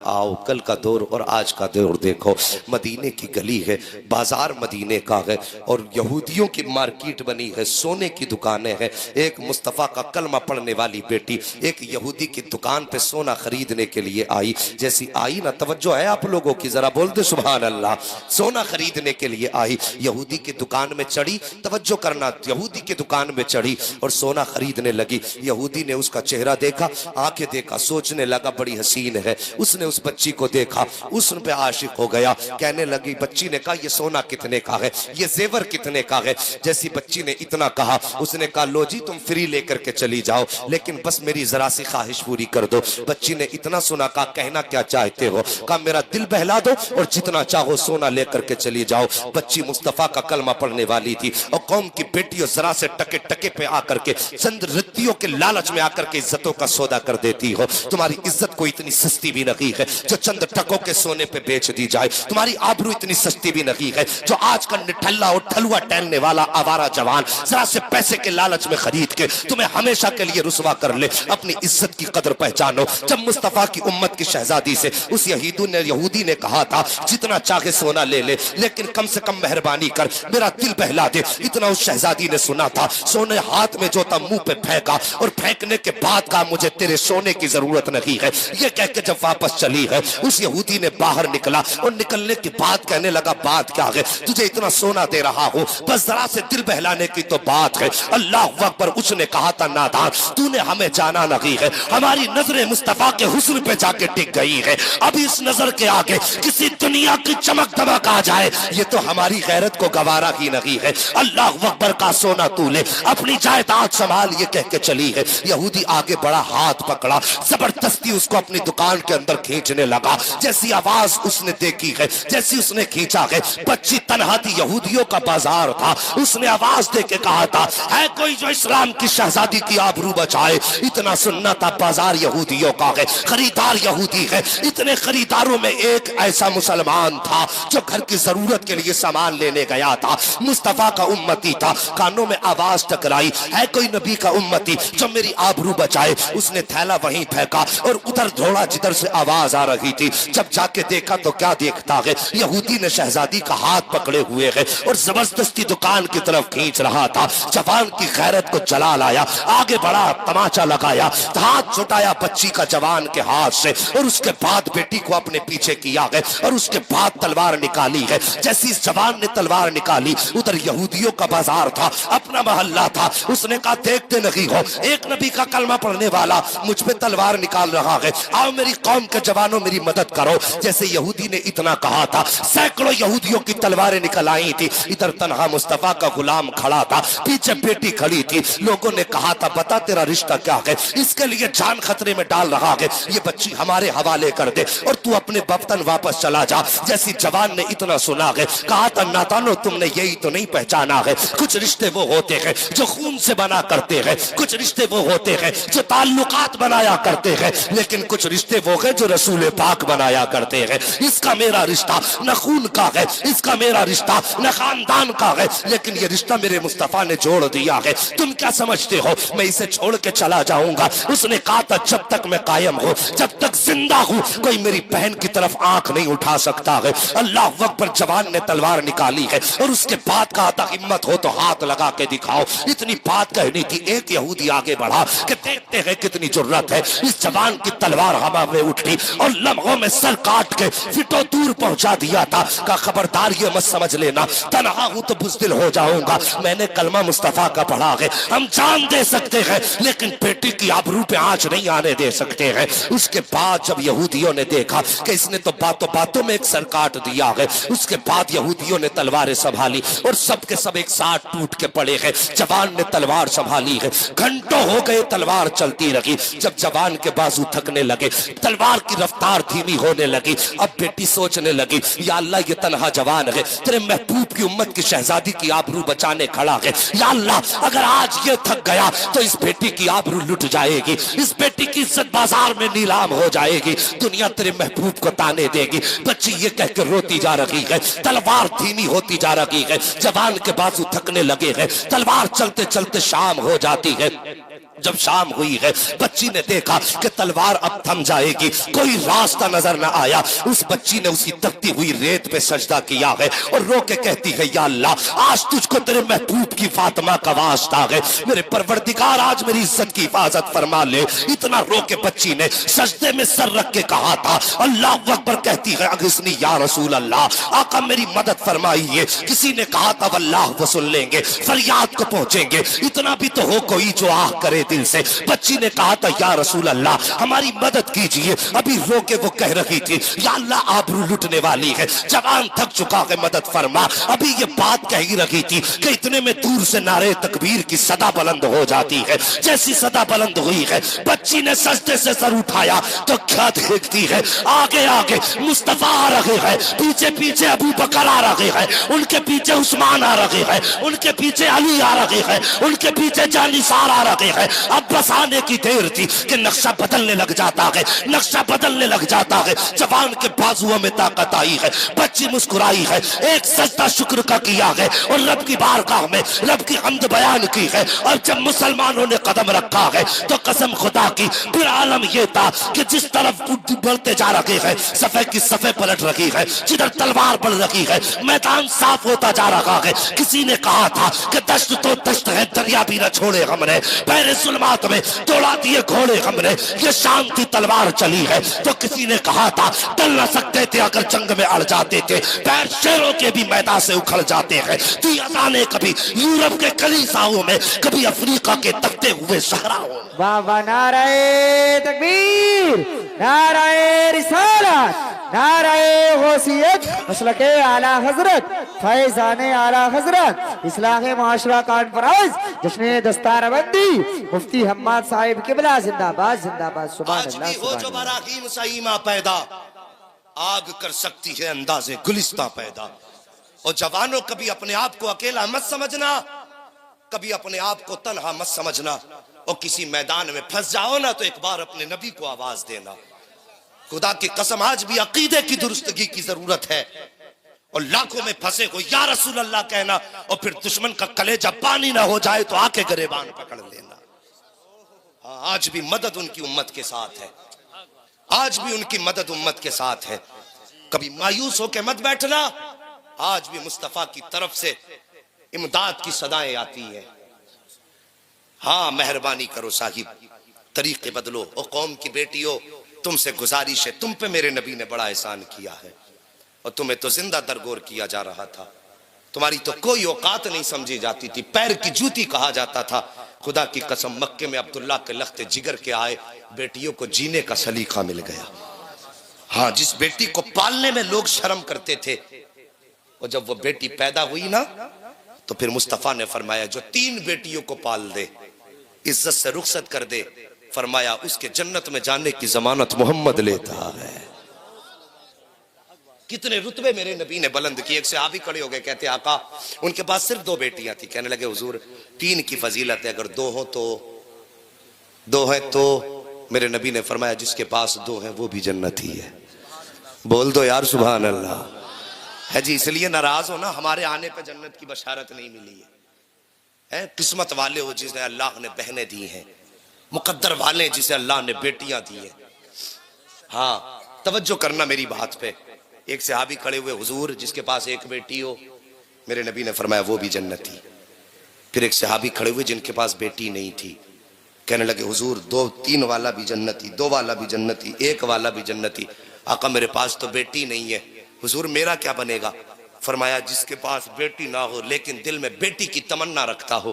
आओ कल का दौर और आज का दौर देखो। मदीने की गली है, बाजार मदीने का है और यहूदियों की मार्केट बनी है, सोने की दुकानें हैं। एक मुस्तफ़ा का कलमा पढ़ने वाली बेटी एक यहूदी की दुकान पे सोना खरीदने के लिए आई। जैसी आई ना, तवज्जो है आप लोगों की, जरा बोल दे सुभान अल्लाह। सोना खरीदने के लिए आई, यहूदी की दुकान में चढ़ी, तवज्जो करना, यहूदी की दुकान में चढ़ी और सोना खरीदने लगी। यहूदी ने उसका चेहरा देखा, आंखें देखा, सोचने लगा बड़ी हसीन है। उसने उस बच्ची को देखा, उस पे आशिक हो गया। कहने लगी, बच्ची ने कहा, ये सोना कितने का है, ये जेवर कितने का है। जैसी बच्ची ने इतना कहा, उसने कहा, लो जी तुम फ्री लेकर के चली जाओ, लेकिन बस मेरी जरा सी ख्वाहिश पूरी कर दो। बच्ची ने इतना सुना, कहा कहना क्या चाहते हो। कहा मेरा दिल बहला दो और जितना चाहो सोना लेकर के चली जाओ। बच्ची मुस्तफा का कलमा पढ़ने वाली थी और कौम की बेटियों जरा से टके टके पे आकर के, चंद रित्तियों के लालच में आकर के इज्जतों का सौदा कर देती हो। तुम्हारी इज्जत को इतनी सस्ती भी नहीं है जो चंद टकों के सोने पे बेच दी जाए। तुम्हारी आबरू इतनी सस्ती भी नहीं है जो आज का निठल्ला और ठलुआ टहलने वाला आवारा जवान जरा से पैसे के लालच में खरीद के तुम्हें हमेशा के लिए रुसवा कर ले। अपनी इज्जत की कदर पहचानो। जब मुस्तफा की उम्मत की शहजादी से उस यहूदी ने कहा था, जितना चाहे सोना ले ले, लेकिन कम से कम मेहरबानी कर, मेरा दिल बहला दे। इतना उस शहजादी ने सुना था, सोने हाथ में जो था मुंह पे फेंका और फेंकने के बाद कहा, मुझे तेरे सोने की जरूरत नहीं है। ये कह के जब वापस चली है, उस यहूदी ने बाहर निकला और निकलने के बाद कहने लगा, बात क्या है, तुझे इतना सोना दे रहा हूं, बस जरा से दिल बहलाने की तो बात है। अल्लाह अकबर। उसने कहा था, नादान, तूने हमें जाना नहीं है, हमारी नजरें मुस्तफा के हुस्न पे जाके टिक गई है। अब इस नजर के आगे किसी दुनिया की चमक दमक आ जाए, ये तो हमारी गैरत को गवारा ही नहीं है। अल्लाह अकबर। का सोना तू ले, अपनी जायदाद संभाल, ये कह के चली है। यहूदी आगे बड़ा, हाथ पकड़ा, जबरदस्ती उसको अपनी दुकान के अंदर खींचने लगा। जैसी आवाज उसने देखी है, जैसी उसने खींचा है, बच्ची तन्हा थी, यहूदियों का बाजार था। उसने आवाज दे के कहा था, है कोई जो इस्लाम की शहजादी की आबरू बचाए। इतना सुनना था, बाजार यहूदियों का है, खरीदार यहूदी है। इतने खरीदारों में एक ऐसा मुसलमान था जो घर की जरूरत के लिए सामान लेने गया था, मुस्तफा का उम्मती था। कानों में आवाज टकराई, है कोई नबी का उम्मती जो मेरी आबरू बचाए। उसने थैला वहीं फेंका और उधर दौड़ा जिधर से आवाज आ रही थी। जब जाके देखा तो क्या देखता है, यहूदी ने शहजादी का हाथ पकड़े हुए है और जबरदस्ती दुकान की तरफ खींच रहा था। जवान की गैरत को जला लाया, आगे बढ़ा, तमाचा लगाया, हाथ छुटाया बच्ची का जवान के हाथ से और उसके बाद बेटी को अपने पीछे किया है और उसके बाद तलवार निकाली है। जैसी इस जवान ने तलवार निकाली, उधर यहूदियों का बाजार था, अपना मोहल्ला था। उसने कहा, देखते नहीं हो, एक नबी का कलमा पढ़ने वाला मुझ पे तलवार निकाल रहा है, आओ मेरी कौम के जवानों मेरी मदद करो। जैसे यहूदी ने इतना कहा था, सैकड़ों यहूदियों की तलवारें निकल आई थी। इधर तन्हा मुस्तफा का गुलाम खड़ा था, पीछे बेटी खड़ी थी। लोगों ने कहा था, बता तेरा रिश्ता क्या है, इसके लिए जान खतरे में डाल रहा है, ये बच्ची हमारे हवाले कर दे और तू अपने वतन वापस चला जा। जैसी जवान ने इतना सुना है, कहा था, नादानो तुमने यही तो नहीं पहचाना है, कुछ रिश्ते वो होते हैं जो खून से बना करते हैं, कुछ रिश्ते वो होते हैं जो ताल्लुकात बनाया करते हैं, लेकिन कुछ रिश्ते वो है जो रसूल पाक बनाया करते हैं। इसका मेरा रिश्ता न खून का है, इसका मेरा रिश्ता न खानदान का है, लेकिन ये रिश्ता मेरे मुस्तफा ने जोड़ दिया है। तुम क्या समझते हो मैं इसे छोड़ के चला जाऊंगा? उसने कहा था, जब तक मैं कायम हूं, जब तक जिंदा हूं, कोई मेरी बहन की तरफ आंख नहीं उठा सकता है। अल्लाह अकबर। जवान ने तलवार निकाली है और उसके बाद कहा था, हिम्मत हो तो हाथ लगा के दिखाओ। इतनी बात कहनी थी, एक यहूदी आगे बढ़ा कि देखते हैं कितनी जुर्रत है। इस जवान की तलवार हवा में उठी और लम्हों में सर काट के फिटो दूर पहुंचा दिया था। का खबरदार ये मत समझ लेना, तन्हा हूं तो बुज़दिल हो जाऊंगा, मैंने कलमा मुस्तफा का पढ़ा है। हम जान दे सकते हैं लेकिन बेटी की आबरू पे आंच नहीं आने दे सकते हैं। उसके बाद जब यहूदियों ने देखा कि इसने तो बातों बातों में एक सर काट दिया है, उसके बाद यहूदियों ने तलवारें संभाली और सब के सब एक साथ टूट के पड़े हैं। जवान ने तलवार संभाली है, घंटों हो गए तलवार चलती रही। जब जवान के बाजू थकने लगे, तलवार की रफ्तार धीमी होने लगी। अब बेटी सोचने लगी, या अल्लाह ये तन्हा जवान है, तेरे महबूब की उम्मत की शहजादी की आबरू बचाने खड़ा है। या अल्लाह, अगर आज ये थक गया तो इस बेटी की आबरू लुट जाएगी, इस बेटी की इज्जत बाजार में नीलाम हो जाएगी, दुनिया तेरे महबूब को ताने देगी। बच्ची ये कह के रोती जा रही है, तलवार धीमी होती जा रही है, जवान के बाजू थकने लगे हैं, तलवार चलते चलते शाम हो जाती है। जब शाम हुई है, बच्ची ने देखा कि तलवार अब थम जाएगी, कोई रास्ता नजर न आया। उस बच्ची ने उसी तपती हुई रेत पे सजदा किया है और रो के कहती है, या अल्लाह, आज तुझको तेरे महबूब की फातिमा का वास्ता है, मेरे परवरदिगार आज मेरी इज्जत की हिफाजत फरमा ले। इतना रो के बच्ची ने सजदे में सर रख के कहा था, अल्लाह अकबर। कहती है, अगस्नी या रसूल अल्लाह, आका मेरी मदद फरमाइए। किसी ने कहा था, वल्लाह वो सुन लेंगे, फरियाद को पहुंचेंगे। इतना भी तो हो कोई जो आह करे दिल से। बच्ची ने कहा था, या रसूल अल्लाह, हमारी मदद कीजिए। अभी रो के वो कह रही थी, या अल्लाह, आबरू लुटने वाली है, जवान थक चुका है, मदद फरमा। अभी ये बात कह ही रही थी कि इतने में दूर से नारे तकबीर की सदा बुलंद हो जाती है। जैसी सदा बुलंद हुई है, बच्ची ने सजदे से सर उठाया तो क्या देखती है, आगे आगे मुस्तफा आ रहे हैं, पीछे पीछे अबू बकर आ रहे हैं, उनके पीछे उस्मान आ रहे हैं, उनके पीछे अली आ रहे हैं, उनके पीछे जानिसार आ रहे हैं। अब बस आने की देर थी कि नक्शा बदलने लग जाता है, नक्शा बदलने लग जाता है। जवान के बाजुओं में ताकत आई है, बच्ची मुस्कुराई है, एक सजदा शुक्र का किया है और रब की बारगाह में रब की हम्द बयान की है। और जब मुसलमानों ने कदम रखा है तो कसम खुदा की फिर आलम यह था कि जिस तरफ बढ़ते जा रहे हैं, सफे की सफे पलट रही है, जिधर तलवार बढ़ रही है, मैदान साफ होता जा रहा है। किसी ने कहा था कि दश्त तो दश्त है, दरिया भी न छोड़े हमने, पहले जुल्मात में दौड़ा दिए घोड़े हमने, ये शांति तलवार चली है। तो किसी ने कहा था, टल न सकते थे अगर जंग में अड़ जाते थे, पैर शेरों के भी मैदान से उखड़ जाते हैं। ती अजाने कभी यूरोप के कलीसाओं में, कभी अफ्रीका के तपते हुए सहराओं। वाह वाह, नाराए तकबीर, नाराए रिसालत, नाराए गौसियत, मसलके आला हजरत, फैज़ाने आला हजरत, इस्लाहे माशरा कॉन्फ्रेंस, जश्न दस्तारबंदी, मुफ्ती हम्माद साहिब किबला जिंदाबाद जिंदाबाद। सुभान आज अल्लाह, भी हो जो बराहीम सईमा पैदा, आग कर सकती है अंदाजे गुलिस्तां पैदा। और जवानों, कभी अपने आप को अकेला मत समझना, कभी अपने आप को तन्हा मत समझना। और किसी मैदान में फंस जाओ ना तो एक बार अपने नबी को आवाज देना। खुदा की कसम, आज भी अकीदे की दुरुस्तगी की जरूरत है। और लाखों में फंसे को या रसूल अल्लाह कहना, और फिर दुश्मन का कलेजा पानी ना हो जाए तो आके गरेबान पकड़ लेना। हाँ, आज भी मदद उनकी उम्मत के साथ है, आज भी उनकी मदद उम्मत के साथ है। कभी मायूस होकर मत बैठना, आज भी मुस्तफा की तरफ से इमदाद की सदाएं आती हैं। हाँ, मेहरबानी करो साहिब, तरीके बदलो। और कौम की बेटियों, तुमसे गुजारिश है, तुम पे मेरे नबी ने बड़ा एहसान किया है और तुम्हें तो जिंदा दरगोर किया जा रहा था। तुम्हारी तो कोई औकात नहीं समझी जाती थी, पैर की जूती कहा जाता था। खुदा की कसम, मक्के में अब्दुल्ला के लख्ते जिगर के आए बेटियों को जीने का सलीका मिल गया। हाँ, जिस बेटी को पालने में लोग शर्म करते थे, और जब वो बेटी पैदा हुई ना, तो फिर मुस्तफा ने फरमाया, जो 3 बेटियों को पाल दे, इज्जत से रुखसत कर दे, फरमाया उसके जन्नत में जाने की जमानत मोहम्मद लेता है। कितने रुतबे मेरे नबी ने बुलंद किए। एक सहाबी खड़े हो गए, कहते आका, उनके पास सिर्फ 2 बेटियां थी। कहने लगे, हुजूर 3 की फजीलत है, अगर 2 हो तो 2 है तो। मेरे नबी ने फरमाया, जिसके पास 2 है वो भी जन्नती है। बोल दो यार सुभान अल्लाह। है जी, इसलिए नाराज हो ना, हमारे आने पे जन्नत की बशारत नहीं मिली है। किस्मत वाले हो जिसे अल्लाह ने बहनें दी हैं, मुकद्दर वाले जिसे अल्लाह ने बेटियां दी हैं। हाँ, तवज्जो करना मेरी बात पे। एक सहाबी खड़े हुए, हुजूर जिसके पास 1 बेटी हो, मेरे नबी ने फरमाया वो भी जन्नती। फिर एक सहाबी खड़े हुए जिनके पास बेटी नहीं थी, कहने लगे, हुजूर 2-3 वाला भी जन्नती, 2 वाला भी जन्नती, 1 वाला भी जन्नती। आका, मेरे पास तो बेटी नहीं है, हुजूर मेरा क्या बनेगा? फरमाया, जिसके पास बेटी ना हो लेकिन दिल में बेटी की तमन्ना रखता हो,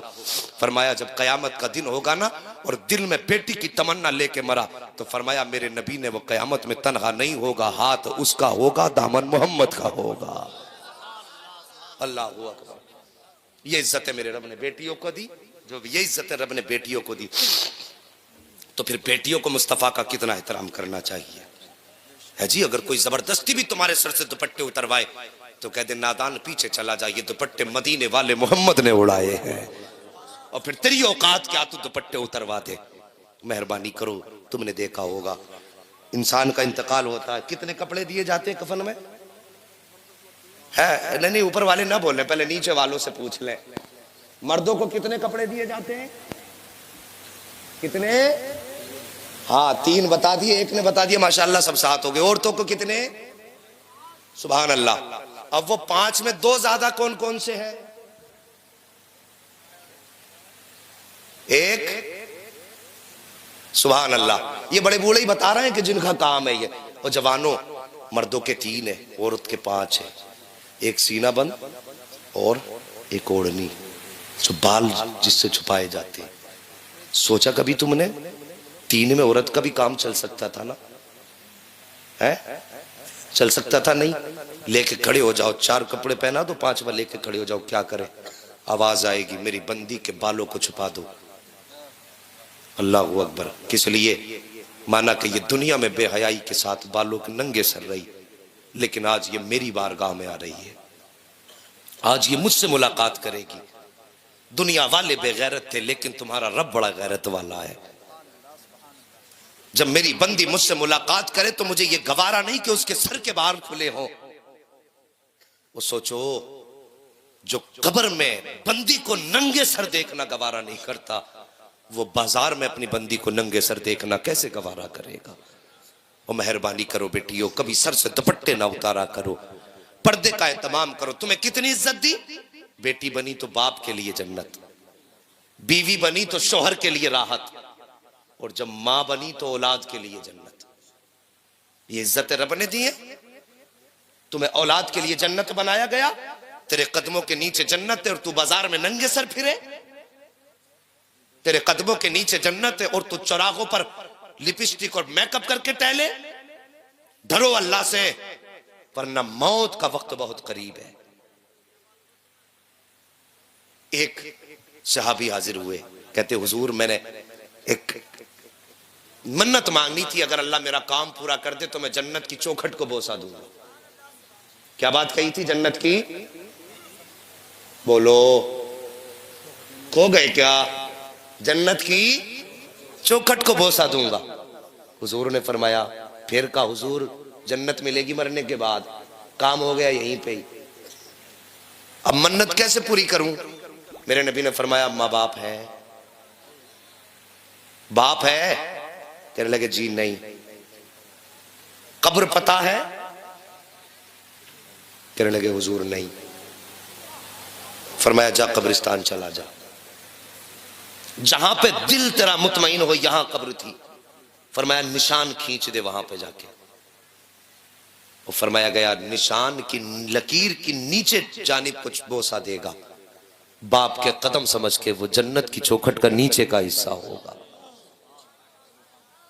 फरमाया जब कयामत का दिन होगा ना और दिल में बेटी की तमन्ना लेके मरा, तो फरमाया मेरे नबी ने, वो कयामत में तन्हा नहीं होगा, हाथ उसका होगा, दामन मोहम्मद का होगा। अल्लाह अकबर। ये इज्जत है मेरे रब ने बेटियों को दी, जो ये इज्जत है रब ने बेटियों को दी। तो फिर बेटियों को मुस्तफा का कितना एहतराम करना चाहिए। है जी, अगर कोई जबरदस्ती भी तुम्हारे सर से दुपट्टे उतरवाए तो कह दे, नादान पीछे चला जा, ये दुपट्टे मदीने वाले मोहम्मद ने उड़ाए हैं। और फिर तेरी औकात क्या, तू दुपट्टे उतरवा दे। मेहरबानी करो, तुमने देखा होगा इंसान का इंतकाल होता है, कितने कपड़े दिए जाते हैं कफन में? है नहीं, ऊपर वाले ना बोले, पहले नीचे वालों से पूछ ले। मर्दों को कितने कपड़े दिए जाते हैं? कितने? हाँ 3 बता दिए, एक ने बता दिया, माशाल्लाह सब 7 हो गए। औरतों को कितने? सुभान अल्लाह। अब वो 5 में 2 ज्यादा कौन कौन से हैं? एक, सुभान अल्लाह। ये बड़े बूढ़े ही बता रहे हैं कि जिनका काम है ये। और जवानों, मर्दों के 3 है, औरत के 5 है। एक सीना बंद और एक ओढ़नी, जो बाल जिससे छुपाए जाते हैं। सोचा कभी तुमने 3 में औरत का भी काम चल सकता था ना? है? चल सकता था नहीं? लेके खड़े हो जाओ, 4 कपड़े पहना दो, 5वां लेके खड़े हो जाओ, क्या करे? आवाज आएगी, मेरी बंदी के बालों को छुपा दो। अल्लाहू अकबर। किस लिए? माना कि ये दुनिया में बेहयाई के साथ बालों के नंगे सर रही, लेकिन आज ये मेरी बारगाह में आ रही है, आज ये मुझसे मुलाकात करेगी। दुनिया वाले बेगैरत थे, लेकिन तुम्हारा रब बड़ा गैरत वाला है। जब मेरी बंदी मुझसे मुलाकात करे तो मुझे ये गवारा नहीं कि उसके सर के बाल खुले हों। वो सोचो, जो कब्र में बंदी को नंगे सर देखना गवारा नहीं करता, वो बाजार में अपनी बंदी को नंगे सर देखना कैसे गवारा करेगा? और मेहरबानी करो बेटियों, कभी सर से दुपट्टे ना उतारा करो, पर्दे का एहतमाम करो। तुम्हें कितनी इज्जत दी? बेटी बनी तो बाप के लिए जन्नत, बीवी बनी तो शोहर के लिए राहत, और जब मां बनी तो औलाद के लिए जन्नत। ये इज्जत रब ने दी है। तुम्हें औलाद के लिए जन्नत बनाया गया, तेरे कदमों के नीचे जन्नत है और तू बाजार में नंगे सर फिरे। तेरे कदमों के नीचे जन्नत है और तू चौराहों पर लिपस्टिक और मेकअप करके टहले। डरो अल्लाह से, वरना मौत का वक्त बहुत करीब है। एक सहाबी हाजिर हुए, कहते हुजूर मैंने एक मन्नत मांगनी थी, अगर अल्लाह मेरा काम पूरा कर दे तो मैं जन्नत की चौखट को बोसा दूंगा। क्या बात कही थी जन्नत की? बोलो, खो गए क्या? जन्नत की चौखट को बोसा दूंगा। हुजूर ने फरमाया, फिर का हुजूर जन्नत मिलेगी मरने के बाद, काम हो गया यहीं पे ही, अब मन्नत कैसे पूरी करूं? मेरे नबी ने फरमाया, माँ बाप है? बाप है? कहने लगे जी नहीं। कब्र पता है? कहने लगे हुजूर नहीं। फरमाया जा कब्रिस्तान चला जा, जहां पे दिल तेरा मुतमईन हो, यहां कब्र थी। फरमाया निशान खींच दे वहां पे जाके। और फरमाया गया निशान की लकीर की नीचे जानिब कुछ बोसा देगा, बाप के कदम समझ के वो जन्नत की चौखट का नीचे का हिस्सा होगा,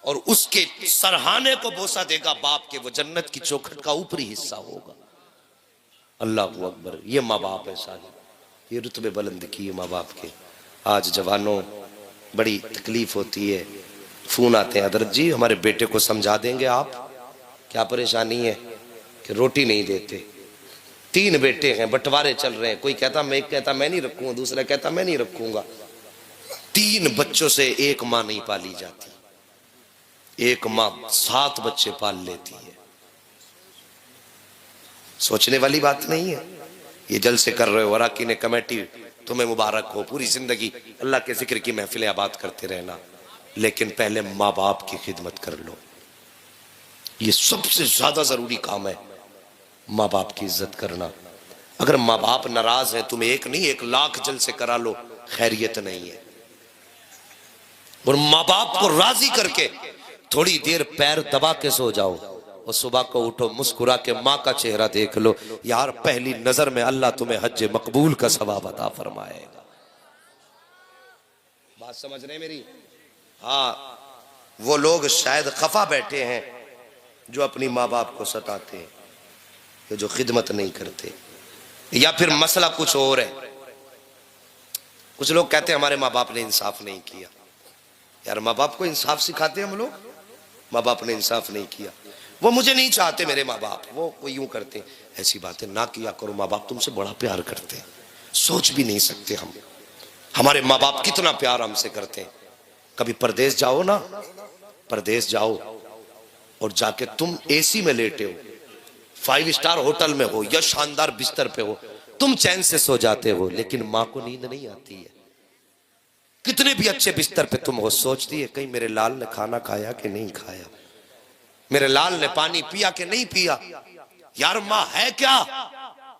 और उसके सरहाने को बोसा देगा बाप के, वो जन्नत की चौखट का ऊपरी हिस्सा होगा। अल्लाह अकबर। ये माँ बाप है सारे, ये रुतबे बुलंद किए माँ बाप के। आज जवानों बड़ी तकलीफ होती है, फोन आते हैं, हजरत जी हमारे बेटे को समझा देंगे आप, क्या परेशानी है कि रोटी नहीं देते। 3 बेटे हैं, बंटवारे चल रहे हैं, कोई कहता मैं, एक कहता मैं नहीं रखूंगा, दूसरा कहता मैं नहीं रखूंगा। 3 बच्चों से एक माँ नहीं पाली जाती, एक माँ 7 बच्चे पाल लेती है। सोचने वाली बात नहीं है। ये जलसे कर रहे हो, वराकी ने कमेटी, तुम्हें मुबारक हो, पूरी जिंदगी अल्लाह के जिक्र की महफिलें आबाद करते रहना, लेकिन पहले माँ बाप की खिदमत कर लो। ये सबसे ज्यादा जरूरी काम है, माँ बाप की इज्जत करना। अगर माँ बाप नाराज है, तुम्हें 1 नहीं 1 लाख जलसे करा लो, खैरियत नहीं है। और माँ बाप को राजी करके थोड़ी देर पैर दबा के सो जाओ, और सुबह को उठो मुस्कुरा के माँ का चेहरा देख लो, यार पहली नजर में अल्लाह तुम्हें हज मकबूल का सवाब अता फरमाएगा। बात समझ रहे मेरी? हाँ, वो लोग शायद खफा बैठे हैं जो अपनी माँ बाप को सताते हैं, जो खिदमत नहीं करते, या फिर मसला कुछ और है। कुछ लोग कहते हैं हमारे माँ बाप ने इंसाफ नहीं किया। यार माँ बाप को इंसाफ सिखाते हैं हम लोग, माँ बाप ने इंसाफ नहीं किया, वो मुझे नहीं चाहते मेरे माँ बाप, वो यूं करते। ऐसी बातें ना किया करो, माँ बाप तुमसे बड़ा प्यार करते हैं, सोच भी नहीं सकते हम हमारे माँ बाप कितना प्यार हमसे करते हैं। कभी परदेश जाओ ना, परदेश जाओ और जाके तुम एसी में लेटे हो, 5 स्टार होटल में हो या शानदार बिस्तर पे हो, तुम चैन से सो जाते हो, लेकिन माँ को नींद नहीं आती है। कितने भी अच्छे बिस्तर पे तुम हो, सोचती है कहीं मेरे लाल ने खाना खाया कि नहीं खाया, मेरे लाल ने पानी पिया कि नहीं पिया। यार माँ है क्या,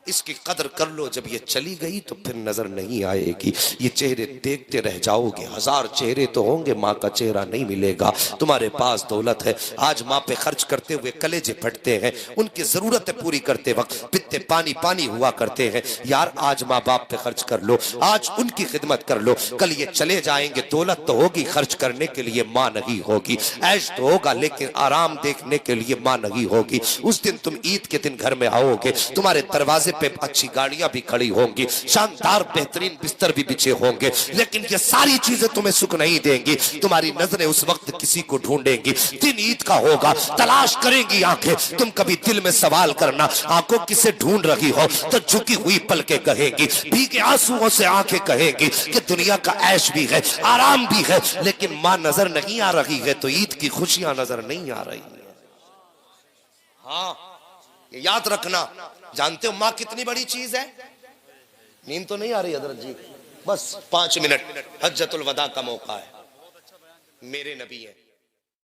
इसकी कदर कर लो। जब ये चली गई तो फिर नजर नहीं आएगी, ये चेहरे देखते रह जाओगे। हजार चेहरे तो होंगे, माँ का चेहरा नहीं मिलेगा। तुम्हारे पास दौलत है, आज माँ पे खर्च करते हुए कलेजे फटते हैं, उनकी जरूरतें पूरी करते वक्त पित्ते पानी पानी हुआ करते हैं। यार आज माँ बाप पे खर्च कर लो, आज उनकी खिदमत कर लो। कल ये चले जाएंगे, दौलत तो होगी, खर्च करने के लिए माँ नहीं होगी। ऐश तो होगा लेकिन आराम देखने के लिए माँ नहीं होगी। उस दिन तुम ईद के दिन घर में आओगे, तुम्हारे दरवाजे पे अच्छी गाड़ियां भी खड़ी होंगी, शानदार बेहतरीन बिस्तर भी बिछे होंगे, लेकिन ये सारी चीजें तुम्हें सुख नहीं देंगी। तुम्हारी नजरें उस वक्त किसी को ढूंढेंगी। दिन ईद का होगा, तलाश करेंगी आंखें। तुम कभी दिल में सवाल करना, आंखों किसे ढूंढ रही हो, तो झुकी हुई पलकें कहेंगी, भीगे आंसुओं से आंखें कहेंगी कि दुनिया का ऐश भी है, आराम भी है, लेकिन मां नजर नहीं आ रही है, तो ईद की खुशियां नजर नहीं आ रही है। हाँ ये याद रखना। जानते हो माँ कितनी बड़ी चीज है? नींद तो नहीं आ रही हजरत जी? बस 5 मिनट, हज्जतुल वदा का मौका है। मेरे नबी है।